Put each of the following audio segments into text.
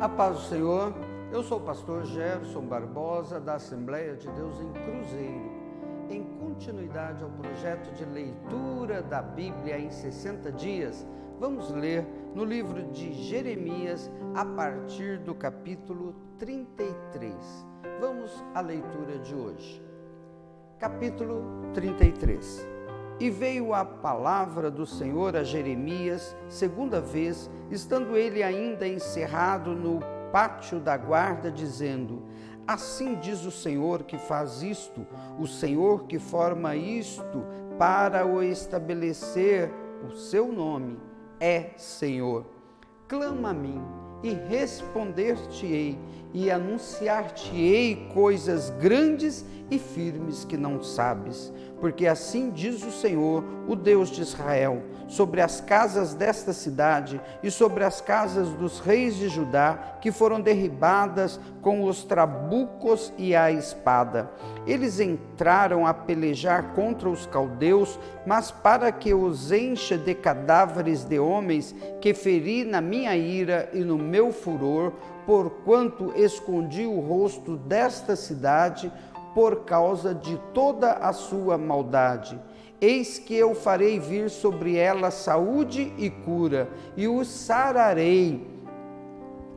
A paz do Senhor, eu sou o pastor Gerson Barbosa, da Assembleia de Deus em Cruzeiro. Em continuidade ao projeto de leitura da Bíblia em 60 dias, vamos ler no livro de Jeremias, a partir do capítulo 33. Vamos à leitura de hoje. Capítulo 33. E veio a palavra do Senhor a Jeremias, segunda vez, estando ele ainda encerrado no pátio da guarda, dizendo: Assim diz o Senhor que faz isto, o Senhor que forma isto para o estabelecer, o seu nome é Senhor. Clama a mim e responder-te-ei, e anunciar-te-ei coisas grandes e firmes que não sabes. Porque assim diz o Senhor, o Deus de Israel, sobre as casas desta cidade e sobre as casas dos reis de Judá, que foram derribadas com os trabucos e a espada. Eles entraram a pelejar contra os caldeus, mas para que os encha de cadáveres de homens que feri na minha ira e no meu furor, porquanto escondi o rosto desta cidade por causa de toda a sua maldade. Eis que eu farei vir sobre ela saúde e cura, e os sararei,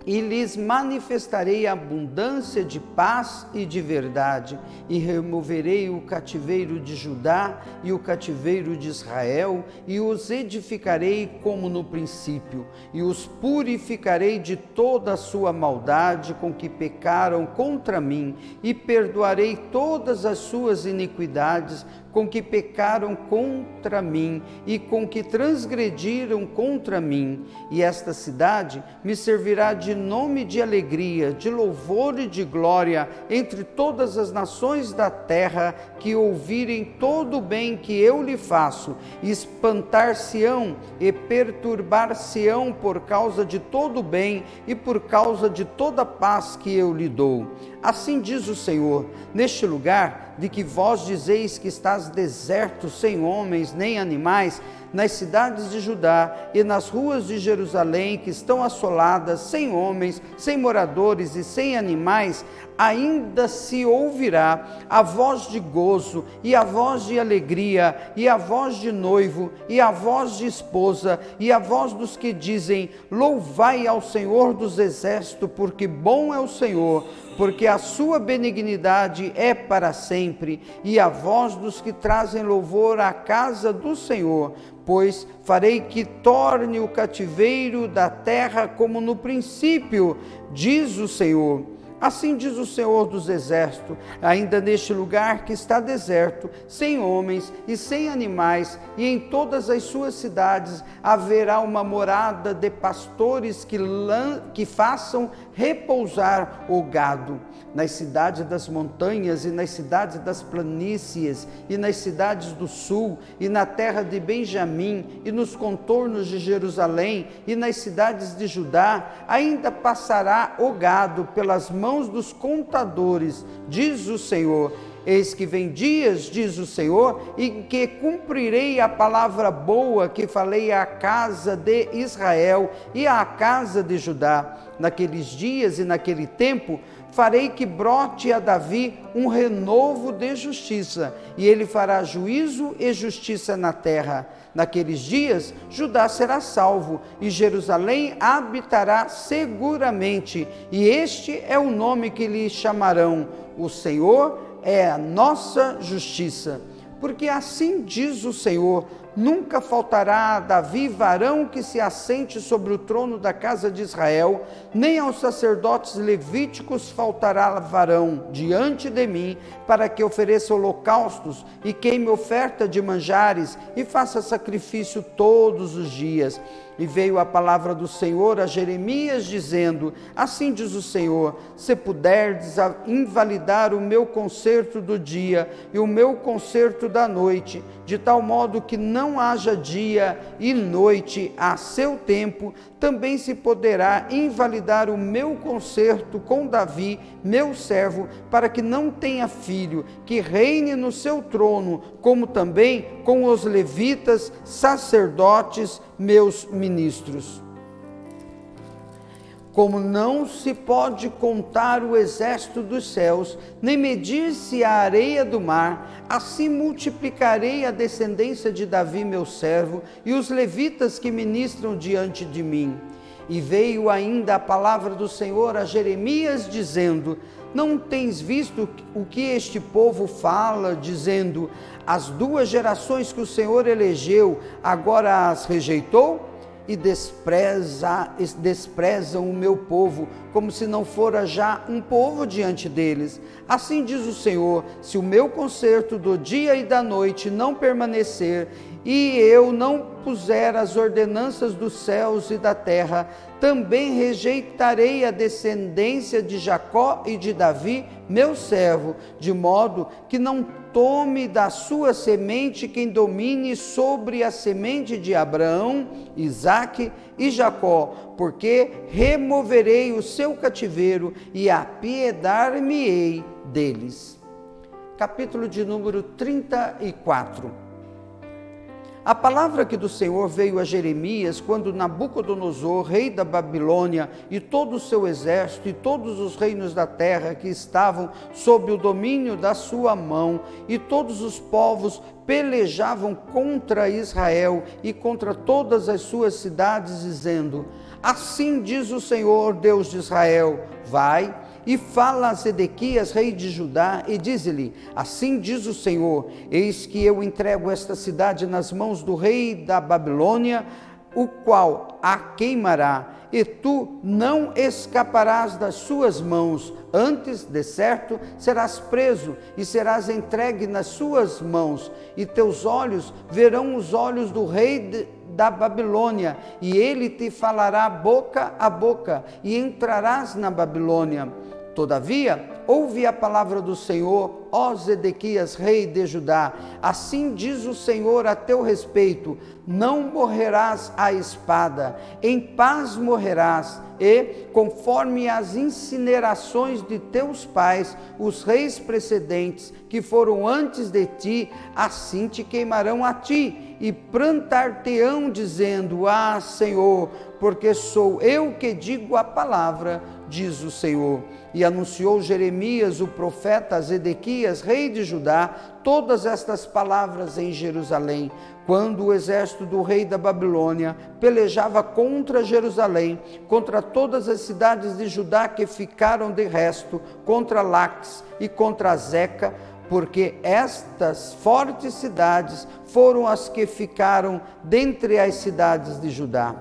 e lhes manifestarei abundância de paz e de verdade, e removerei o cativeiro de Judá e o cativeiro de Israel, e os edificarei como no princípio, e os purificarei de toda a sua maldade com que pecaram contra mim, e perdoarei todas as suas iniquidades com que pecaram contra mim e com que transgrediram contra mim. E esta cidade me servirá de nome de alegria, de louvor e de glória entre todas as nações da terra que ouvirem todo o bem que eu lhe faço. Espantar-se-ão e perturbar-se-ão por causa de todo o bem e por causa de toda a paz que eu lhe dou. Assim diz o Senhor: neste lugar de que vós dizeis que estás deserto, sem homens nem animais, nas cidades de Judá e nas ruas de Jerusalém, que estão assoladas, sem homens, sem moradores e sem animais, ainda se ouvirá a voz de gozo, e a voz de alegria, e a voz de noivo, e a voz de esposa, e a voz dos que dizem: louvai ao Senhor dos exércitos, porque bom é o Senhor, porque a sua benignidade é para sempre, e a voz dos que trazem louvor à casa do Senhor. Pois farei que torne o cativeiro da terra como no princípio, diz o Senhor. Assim diz o Senhor dos Exércitos: ainda neste lugar que está deserto, sem homens e sem animais, e em todas as suas cidades haverá uma morada de pastores que façam repousar o gado. Nas cidades das montanhas e nas cidades das planícies e nas cidades do sul e na terra de Benjamim e nos contornos de Jerusalém e nas cidades de Judá, ainda passará o gado pelas mãos dos contadores, diz o Senhor. Eis que vem dias, diz o Senhor, em que cumprirei a palavra boa que falei à casa de Israel e à casa de Judá. Naqueles dias e naquele tempo, farei que brote a Davi um renovo de justiça, e ele fará juízo e justiça na terra. Naqueles dias, Judá será salvo, e Jerusalém habitará seguramente, e este é o nome que lhe chamarão: o Senhor é a nossa justiça. Porque assim diz o Senhor: nunca faltará a Davi varão que se assente sobre o trono da casa de Israel, nem aos sacerdotes levíticos faltará varão diante de mim, para que ofereça holocaustos e queime oferta de manjares e faça sacrifício todos os dias. E veio a palavra do Senhor a Jeremias, dizendo: assim diz o Senhor: se puderdes invalidar o meu concerto do dia e o meu concerto da noite, de tal modo que não haja dia e noite a seu tempo, também se poderá invalidar o meu concerto com Davi, meu servo, para que não tenha filho, que reine no seu trono, como também com os levitas, sacerdotes, meus ministros. Como não se pode contar o exército dos céus, nem medir-se a areia do mar, assim multiplicarei a descendência de Davi, meu servo, e os levitas que ministram diante de mim. E veio ainda a palavra do Senhor a Jeremias, dizendo: não tens visto o que este povo fala, dizendo: as 2 gerações que o Senhor elegeu, agora as rejeitou? E desprezam o meu povo, como se não fora já um povo diante deles. Assim diz o Senhor: se o meu concerto do dia e da noite não permanecer, e eu não puser as ordenanças dos céus e da terra, também rejeitarei a descendência de Jacó e de Davi, meu servo, de modo que não tome da sua semente quem domine sobre a semente de Abraão, Isaque e Jacó, porque removerei o seu cativeiro e apiedar-me-ei deles. Capítulo de número 34. A palavra que do Senhor veio a Jeremias, quando Nabucodonosor, rei da Babilônia, e todo o seu exército, e todos os reinos da terra que estavam sob o domínio da sua mão, e todos os povos pelejavam contra Israel e contra todas as suas cidades, dizendo: assim diz o Senhor, Deus de Israel, vai e fala a Zedequias, rei de Judá, e diz-lhe: assim diz o Senhor, eis que eu entrego esta cidade nas mãos do rei da Babilônia, o qual a queimará, e tu não escaparás das suas mãos. Antes, de certo, serás preso e serás entregue nas suas mãos, e teus olhos verão os olhos do rei da Babilônia, e ele te falará boca a boca, e entrarás na Babilônia. Todavia, ouve a palavra do Senhor, ó Zedequias, rei de Judá. Assim diz o Senhor a teu respeito: não morrerás à espada, em paz morrerás, e, conforme as incinerações de teus pais, os reis precedentes, que foram antes de ti, assim te queimarão a ti, e prantar-te-ão, dizendo: ah, Senhor, porque sou eu que digo a palavra, diz o Senhor. E anunciou Jeremias, o profeta, a Zedequias, rei de Judá, todas estas palavras em Jerusalém, quando o exército do rei da Babilônia pelejava contra Jerusalém, contra todas as cidades de Judá que ficaram de resto, contra Laques e contra Zeca, porque estas fortes cidades foram as que ficaram dentre as cidades de Judá.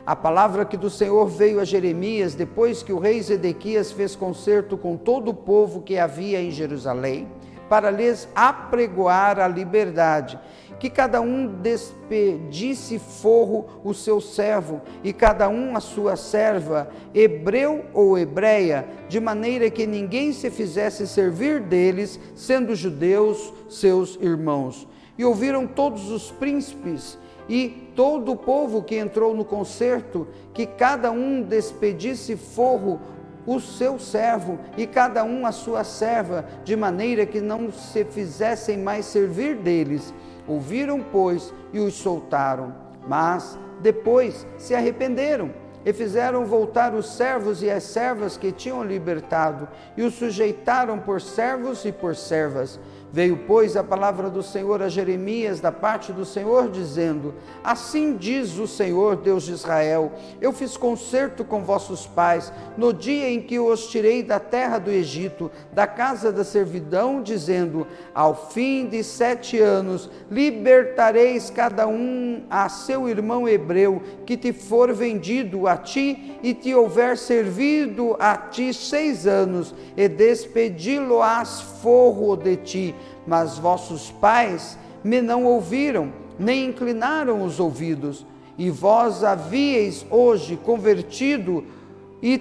A palavra que do Senhor veio a Jeremias, depois que o rei Zedequias fez concerto com todo o povo que havia em Jerusalém, para lhes apregoar a liberdade, que cada um despedisse forro o seu servo, e cada um a sua serva, hebreu ou hebreia, de maneira que ninguém se fizesse servir deles, sendo judeus seus irmãos. E ouviram todos os príncipes e todo o povo que entrou no concerto, que cada um despedisse forro o seu servo, e cada um a sua serva, de maneira que não se fizessem mais servir deles. Ouviram, pois, e os soltaram. Mas depois se arrependeram, e fizeram voltar os servos e as servas que tinham libertado, e os sujeitaram por servos e por servas. Veio, pois, a palavra do Senhor a Jeremias da parte do Senhor, dizendo: assim diz o Senhor, Deus de Israel, eu fiz concerto com vossos pais, no dia em que os tirei da terra do Egito, da casa da servidão, dizendo: ao fim de 7 anos, libertareis cada um a seu irmão hebreu, que te for vendido a ti, e te houver servido a ti 6 anos, e despedi-lo-ás forro de ti. Mas vossos pais me não ouviram, nem inclinaram os ouvidos, e vós havíeis hoje convertido e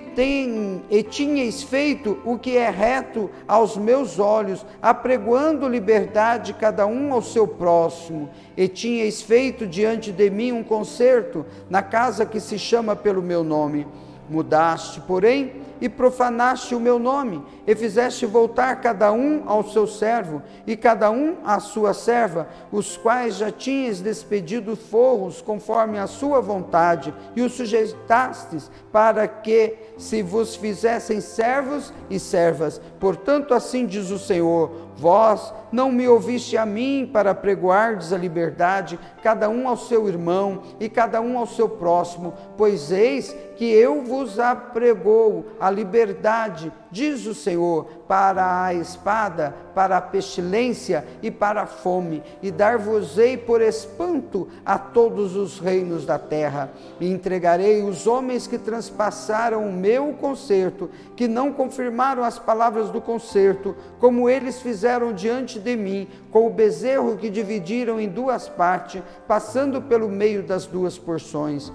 tinhais feito o que é reto aos meus olhos, apregoando liberdade cada um ao seu próximo, e tinhais feito diante de mim um concerto na casa que se chama pelo meu nome. Mudaste, porém, e profanaste o meu nome, e fizeste voltar cada um ao seu servo, e cada um à sua serva, os quais já tinhas despedido forros conforme a sua vontade, e os sujeitastes para que se vos fizessem servos e servas. Portanto, assim diz o Senhor: vós não me ouviste a mim para pregoardes a liberdade, cada um ao seu irmão e cada um ao seu próximo, pois eis que eu vos apregou a liberdade, diz o Senhor, para a espada, para a pestilência e para a fome, e dar-vos-ei por espanto a todos os reinos da terra. E entregarei os homens que transpassaram o meu concerto, que não confirmaram as palavras do concerto, como eles fizeram diante de mim, com o bezerro que dividiram em duas partes, passando pelo meio das duas porções.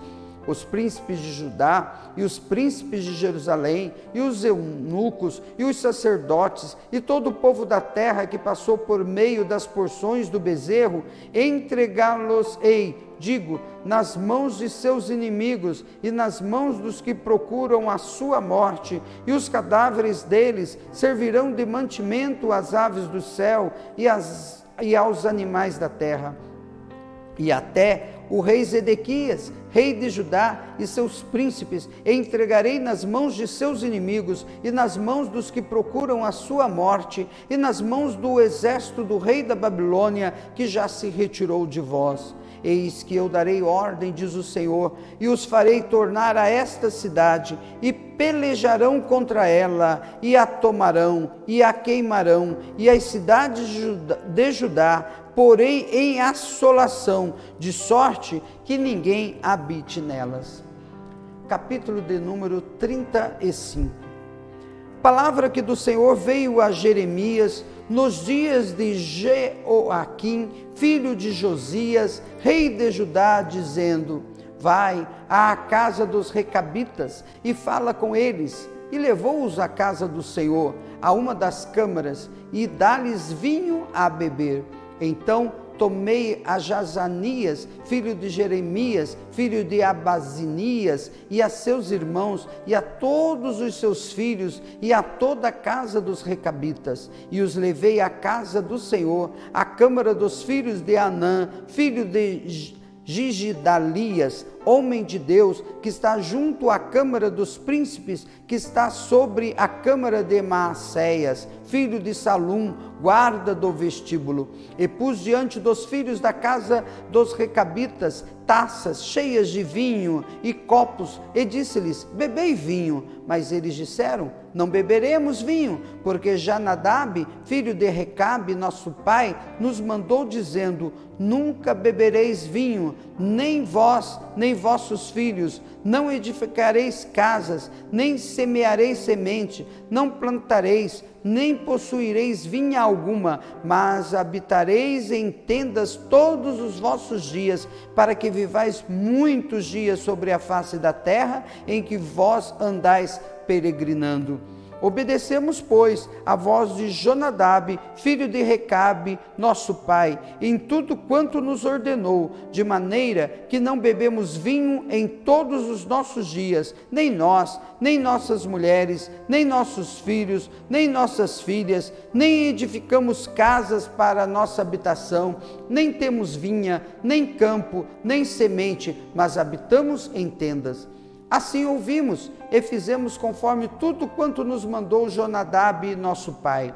Os príncipes de Judá e os príncipes de Jerusalém e os eunucos e os sacerdotes e todo o povo da terra que passou por meio das porções do bezerro, entregá-los-ei, digo, nas mãos de seus inimigos e nas mãos dos que procuram a sua morte, e os cadáveres deles servirão de mantimento às aves do céu e aos animais da terra. E até o rei Zedequias, rei de Judá, e seus príncipes entregarei nas mãos de seus inimigos e nas mãos dos que procuram a sua morte e nas mãos do exército do rei da Babilônia, que já se retirou de vós. Eis que eu darei ordem, diz o Senhor, e os farei tornar a esta cidade, e pelejarão contra ela, e a tomarão, e a queimarão, e as cidades de Judá porém em assolação, de sorte que ninguém habite nelas. Capítulo de número 35. Palavra que do Senhor veio a Jeremias nos dias de Jeoaquim, filho de Josias, rei de Judá, dizendo: vai à casa dos recabitas e fala com eles. E levou-os à casa do Senhor, a uma das câmaras, e dá-lhes vinho a beber. Então tomei a Jazanias, filho de Jeremias, filho de Abazinias, e a seus irmãos, e a todos os seus filhos, e a toda a casa dos recabitas, e os levei à casa do Senhor, à câmara dos filhos de Anã, filho de Gigidalias, homem de Deus, que está junto à câmara dos príncipes, que está sobre a câmara de Maacéias, filho de Salum, guarda do vestíbulo. E pus diante dos filhos da casa dos recabitas taças cheias de vinho e copos, e disse-lhes: bebei vinho. Mas eles disseram: não beberemos vinho, porque Jonadab, filho de Recabe, nosso pai, nos mandou dizendo: nunca bebereis vinho, nem vós, nem vossos filhos, não edificareis casas, nem semeareis semente, não plantareis, nem possuireis vinha alguma, mas habitareis em tendas todos os vossos dias, para que vivais muitos dias sobre a face da terra em que vós andais peregrinando. Obedecemos, pois, a voz de Jonadab, filho de Recabe, nosso pai, em tudo quanto nos ordenou, de maneira que não bebemos vinho em todos os nossos dias, nem nós, nem nossas mulheres, nem nossos filhos, nem nossas filhas, nem edificamos casas para nossa habitação, nem temos vinha, nem campo, nem semente, mas habitamos em tendas. Assim ouvimos e fizemos conforme tudo quanto nos mandou Jonadab, nosso pai.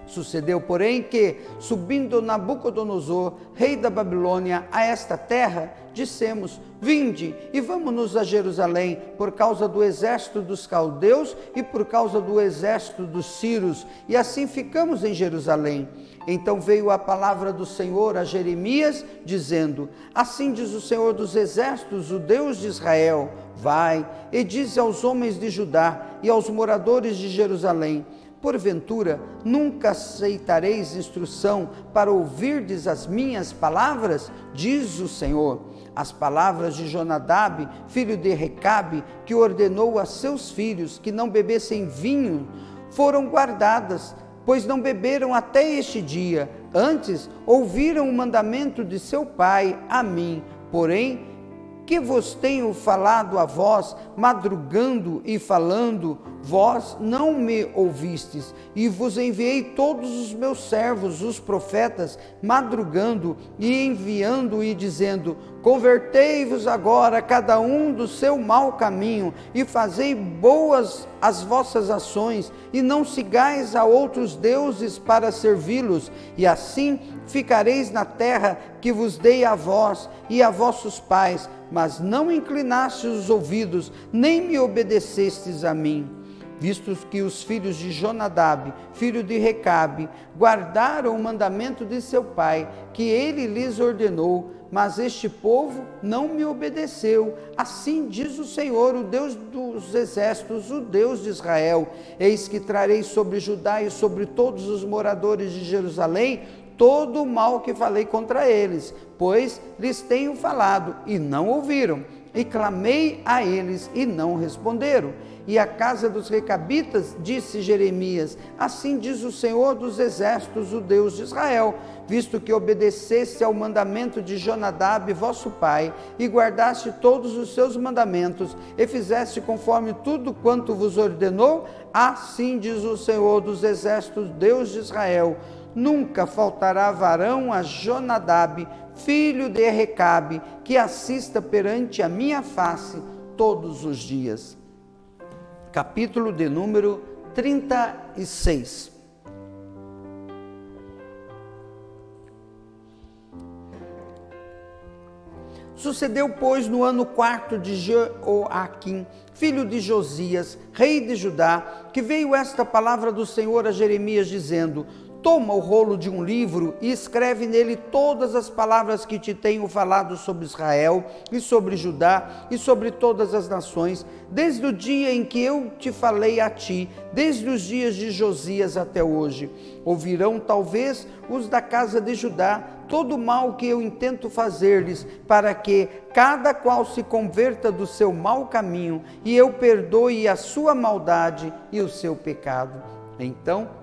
Sucedeu, porém, que, subindo Nabucodonosor, rei da Babilônia, a esta terra, dissemos: vinde e vamos-nos a Jerusalém, por causa do exército dos caldeus e por causa do exército dos sírios, e assim ficamos em Jerusalém. Então veio a palavra do Senhor a Jeremias, dizendo: assim diz o Senhor dos exércitos, o Deus de Israel: vai e diz aos homens de Judá e aos moradores de Jerusalém: porventura nunca aceitareis instrução para ouvirdes as minhas palavras? Diz o Senhor. As palavras de Jonadab, filho de Recabe, que ordenou a seus filhos que não bebessem vinho, foram guardadas, pois não beberam até este dia. Antes ouviram o mandamento de seu pai a mim, porém que vos tenho falado a vós, madrugando e falando, vós não me ouvistes, e vos enviei todos os meus servos, os profetas, madrugando e enviando e dizendo: convertei-vos agora cada um do seu mau caminho e fazei boas as vossas ações e não sigais a outros deuses para servi-los, e assim ficareis na terra que vos dei a vós e a vossos pais, mas não inclinastes os ouvidos, nem me obedecestes a mim. Visto que os filhos de Jonadab, filho de Recabe, guardaram o mandamento de seu pai, que ele lhes ordenou, mas este povo não me obedeceu. Assim diz o Senhor, o Deus dos exércitos, o Deus de Israel: eis que trarei sobre Judá e sobre todos os moradores de Jerusalém todo o mal que falei contra eles, pois lhes tenho falado e não ouviram, e clamei a eles e não responderam. E a casa dos recabitas, disse Jeremias: assim diz o Senhor dos exércitos, o Deus de Israel: visto que obedeceste ao mandamento de Jonadab, vosso pai, e guardaste todos os seus mandamentos, e fizeste conforme tudo quanto vos ordenou, assim diz o Senhor dos exércitos, Deus de Israel: nunca faltará varão a Jonadab, filho de Recabe, que assista perante a minha face todos os dias. Capítulo de número 36. Sucedeu, pois, no ano 4 de Joaquim, filho de Josias, rei de Judá, que veio esta palavra do Senhor a Jeremias, dizendo: toma o rolo de um livro e escreve nele todas as palavras que te tenho falado sobre Israel e sobre Judá e sobre todas as nações, desde o dia em que eu te falei a ti, desde os dias de Josias até hoje. Ouvirão talvez os da casa de Judá todo o mal que eu intento fazer-lhes, para que cada qual se converta do seu mau caminho e eu perdoe a sua maldade e o seu pecado. Então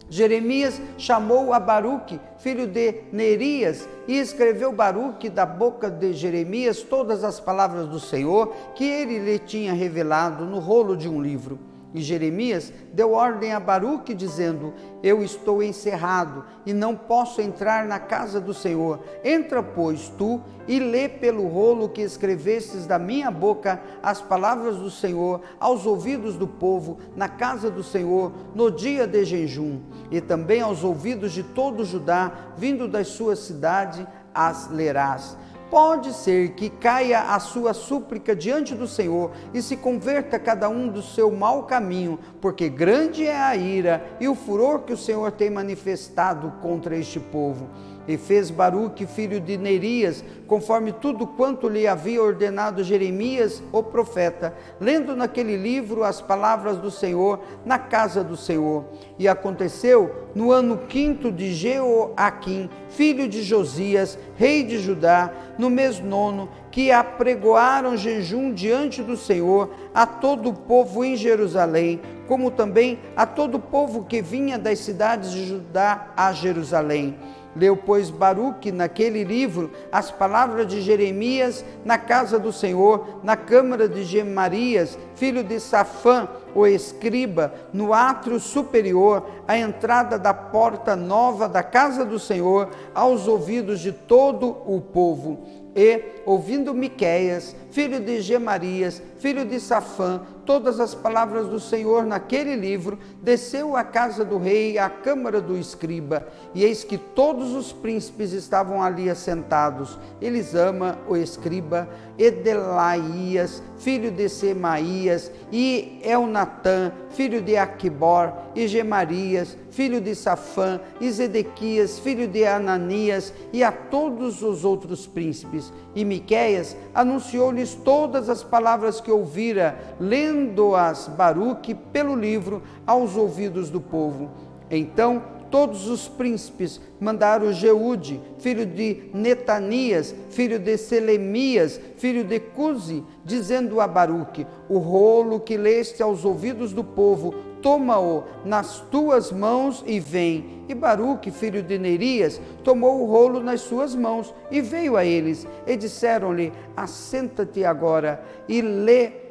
Jeremias chamou a Baruque, filho de Nerias, e escreveu Baruque da boca de Jeremias todas as palavras do Senhor que ele lhe tinha revelado no rolo de um livro. E Jeremias deu ordem a Baruque, dizendo: eu estou encerrado e não posso entrar na casa do Senhor. Entra, pois, tu e lê pelo rolo que escrevestes da minha boca as palavras do Senhor aos ouvidos do povo na casa do Senhor no dia de jejum, e também aos ouvidos de todo Judá, vindo das suas cidades, as lerás. Pode ser que caia a sua súplica diante do Senhor e se converta cada um do seu mau caminho, porque grande é a ira e o furor que o Senhor tem manifestado contra este povo. E fez Baruque, filho de Nerias, conforme tudo quanto lhe havia ordenado Jeremias, o profeta, lendo naquele livro as palavras do Senhor na casa do Senhor. E aconteceu no ano 5º de Joaquim, filho de Josias, rei de Judá, no mês 9, que apregoaram jejum diante do Senhor a todo o povo em Jerusalém, como também a todo o povo que vinha das cidades de Judá a Jerusalém. Leu, pois, Baruque naquele livro as palavras de Jeremias na casa do Senhor, na câmara de Gemarias, filho de Safã, o escriba, no átrio superior, à entrada da porta nova da casa do Senhor, aos ouvidos de todo o povo. E, ouvindo Miqueias, filho de Gemarias, filho de Safã, todas as palavras do Senhor naquele livro, desceu à casa do rei, à câmara do escriba, e eis que todos os príncipes estavam ali assentados: Elisama, o escriba, Edelaías, filho de Semaías, e Elnatã, filho de Aquibor, e Gemarias, filho de Safã, e Zedequias, filho de Ananias, e a todos os outros príncipes. E Miqueias anunciou-lhes todas as palavras que ouvira, lendo-as Baruque pelo livro aos ouvidos do povo. Então todos os príncipes mandaram Jeude, filho de Netanias, filho de Selemias, filho de Cusi, dizendo a Baruque: o rolo que leste aos ouvidos do povo, toma-o nas tuas mãos e vem. E Baruque, filho de Nerias, tomou o rolo nas suas mãos e veio a eles. E disseram-lhe: assenta-te agora e lê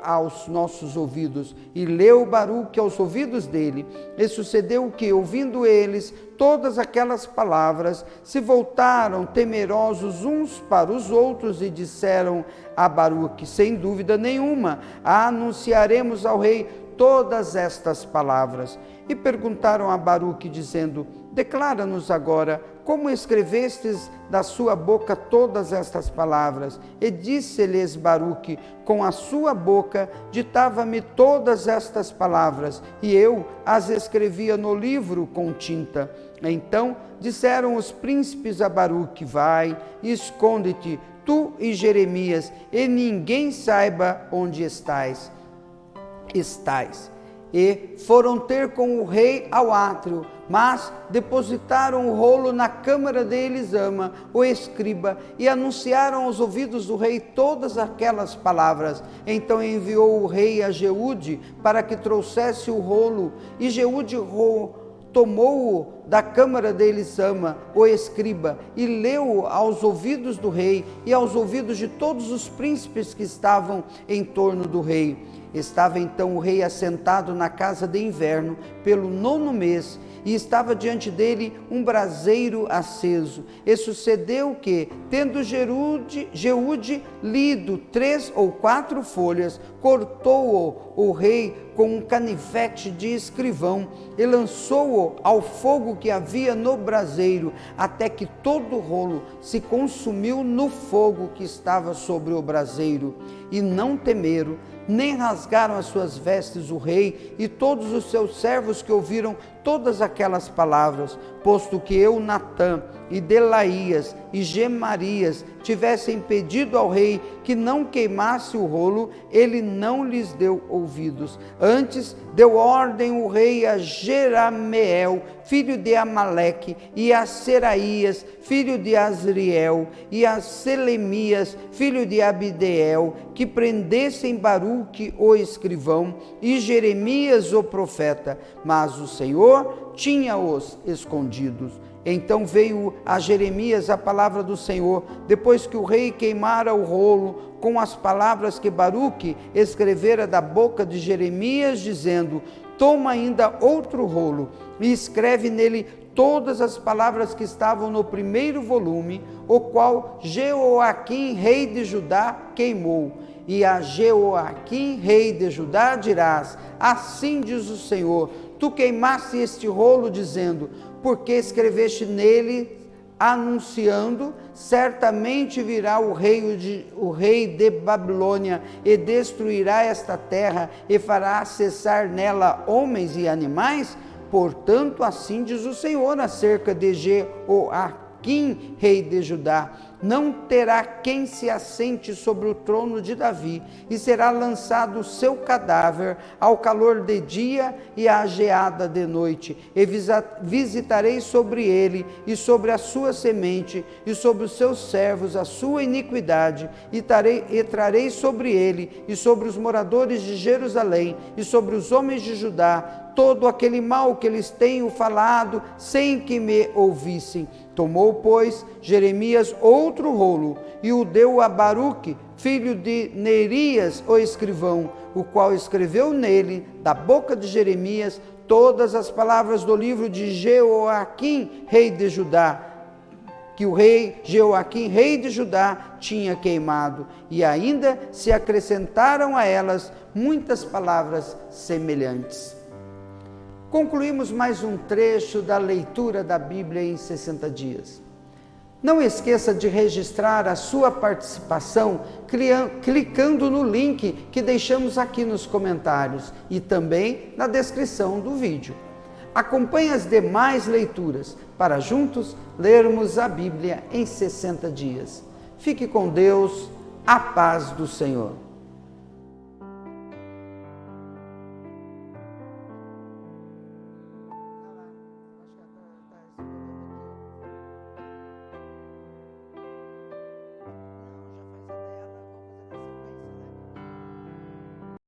aos nossos ouvidos. E leu Baruque aos ouvidos dele. E sucedeu que, ouvindo eles todas aquelas palavras, se voltaram temerosos uns para os outros e disseram a Baruque: sem dúvida nenhuma, anunciaremos ao rei todas estas palavras. E perguntaram a Baruque, dizendo: declara-nos agora como escrevestes da sua boca todas estas palavras. E disse-lhes Baruque: com a sua boca ditava-me todas estas palavras, e eu as escrevia no livro com tinta. Então disseram os príncipes a Baruque: vai, esconde-te, tu e Jeremias, e ninguém saiba onde estais. E foram ter com o rei ao átrio, mas depositaram o rolo na câmara de Elisama, o escriba, e anunciaram aos ouvidos do rei todas aquelas palavras. Então enviou o rei a Jeude para que trouxesse o rolo, e Jeude tomou-o da câmara de Elisama, o escriba, e leu-o aos ouvidos do rei e aos ouvidos de todos os príncipes que estavam em torno do rei. Estava então o rei assentado na casa de inverno, pelo 9º mês, e estava diante dele um braseiro aceso. E sucedeu que, tendo Jeude lido 3 ou 4 folhas, cortou-o o rei com um canivete de escrivão e lançou-o ao fogo que havia no braseiro, até que todo o rolo se consumiu no fogo que estava sobre o braseiro. E não temeram, nem rasgaram as suas vestes o rei e todos os seus servos que ouviram todas aquelas palavras, posto que eu, Natã, e Delaías e Gemarias tivessem pedido ao rei que não queimasse o rolo, ele não lhes deu ouvidos. Antes deu ordem o rei a Jerameel, filho de Amaleque, e a Seraías, filho de Azriel, e a Selemias, filho de Abdeel, que prendessem Baruque o escrivão e Jeremias o profeta, mas o Senhor tinha-os escondidos. Então veio a Jeremias a palavra do Senhor, depois que o rei queimara o rolo com as palavras que Baruque escrevera da boca de Jeremias, dizendo: toma ainda outro rolo e escreve nele todas as palavras que estavam no primeiro volume, o qual Jeoaquim, rei de Judá, queimou. E a Jeoaquim, rei de Judá, dirás: assim diz o Senhor, tu queimaste este rolo, dizendo: porque escreveste nele, anunciando: certamente virá o rei de Babilônia e destruirá esta terra e fará cessar nela homens e animais? Portanto, assim diz o Senhor acerca de Jeoaquim, rei de Judá: não terá quem se assente sobre o trono de Davi, e será lançado o seu cadáver ao calor de dia e à geada de noite. E visitarei sobre ele e sobre a sua semente e sobre os seus servos a sua iniquidade, e trarei sobre ele e sobre os moradores de Jerusalém e sobre os homens de Judá todo aquele mal que eles tenho falado sem que me ouvissem. Tomou, pois, Jeremias outro rolo e o deu a Baruque, filho de Nerias, o escrivão, o qual escreveu nele, da boca de Jeremias, todas as palavras do livro de Jeoaquim, rei de Judá, que o rei Jeoaquim, rei de Judá, tinha queimado, e ainda se acrescentaram a elas muitas palavras semelhantes. Concluímos mais um trecho da leitura da Bíblia em 60 dias. Não esqueça de registrar a sua participação clicando no link que deixamos aqui nos comentários e também na descrição do vídeo. Acompanhe as demais leituras para juntos lermos a Bíblia em 60 dias. Fique com Deus, a paz do Senhor.